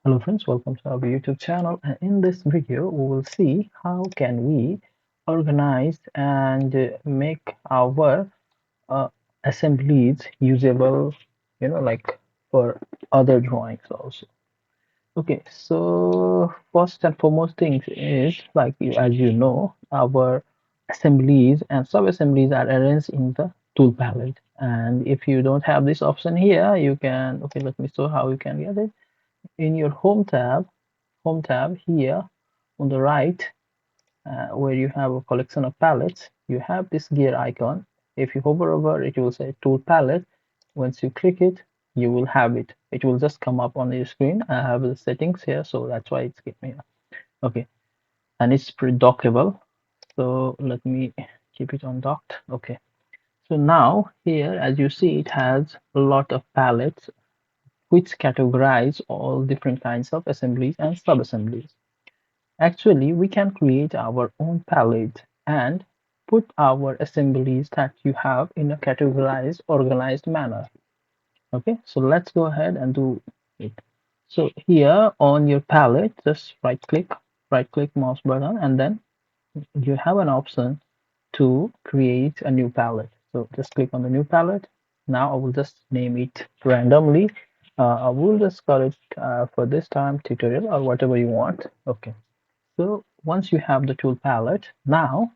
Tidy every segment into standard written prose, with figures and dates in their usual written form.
Hello friends, welcome to our YouTube channel, and in this video we will see how can we organize and make our uh, assemblies usable, like for other drawings also. Okay, so first and foremost things is like as you know, our assemblies and sub-assemblies are arranged in the tool palette. And if you don't have this option here, you can, okay, let me show how you can get it. In your home tab here on the right, where you have a collection of palettes, you have this gear icon. If you hover over it, will say tool palette. Once you click it, you will have it. It will just come up on your screen. I have the settings here, so that's why it's giving me. Okay, and it's pre-dockable. So let me keep it on docked. Okay. So now here, as you see, it has a lot of palettes which categorize all different kinds of assemblies and sub-assemblies. Actually, we can create our own palette and put our assemblies that you have in a categorized, organized manner. Okay, so let's go ahead and do it. So here on your palette, just right click mouse button, and then you have an option to create a new palette. So just click on the new palette. Now I will just name it randomly. I will just call it for this time tutorial or whatever you want. Okay. So once you have the tool palette, now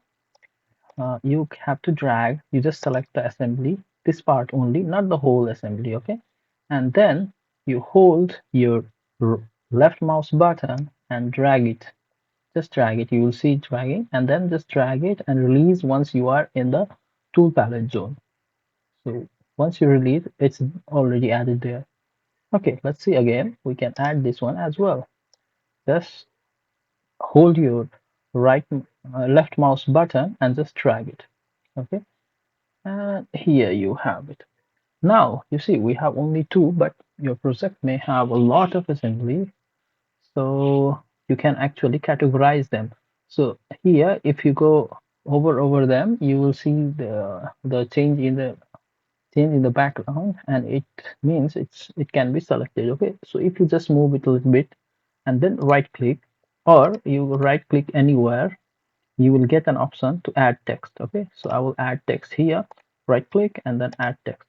you have to drag, you just select the assembly, this part only, not the whole assembly, okay? And then you hold your left mouse button and drag it. Just drag it, you will see it dragging, and then just drag it and release once you are in the tool palette zone. So once you release, it's already added there. Okay, let's see again. We can add this one as well. Just hold your left mouse button and just drag it. Okay, and here you have it. Now you see we have only two, but your project may have a lot of assembly, so you can actually categorize them. So here, if you go over them, you will see the change in the background, and it means it can be selected. Okay, so if you just move it a little bit and then right click, or you right click anywhere, you will get an option to add text. Okay, so I will add text here, right click and then add text.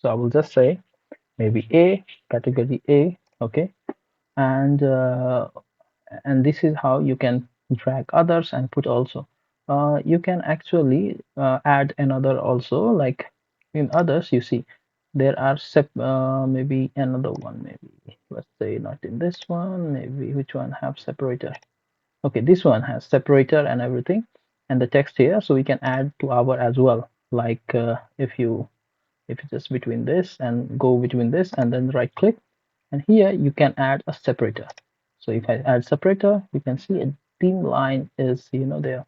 So I will just say maybe A, category A. Okay, and this is how you can drag others and put also. You can actually add another also, like in others you see there are maybe another one, maybe let's say not in this one, maybe which one have separator. Okay, this one has separator and everything, and the text here, so we can add to our as well. Like if you just between this and go between this and then right click, and here you can add a separator. So if I add separator, you can see a thin line is there,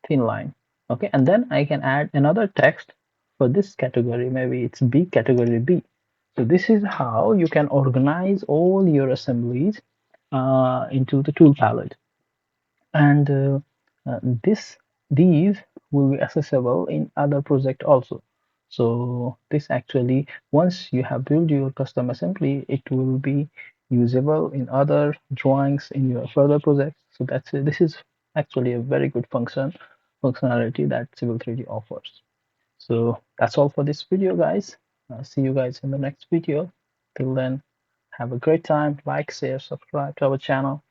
thin line. Okay, and then I can add another text for this category. Maybe it's B, category B. So this is how you can organize all your assemblies into the tool palette, and this these will be accessible in other project also. So this actually, once you have built your custom assembly, it will be usable in other drawings in your further projects. So that's it. This is actually a very good functionality that Civil 3D offers. So that's all for this video, guys. See you guys in the next video. Till then, have a great time. Like, share, subscribe to our channel.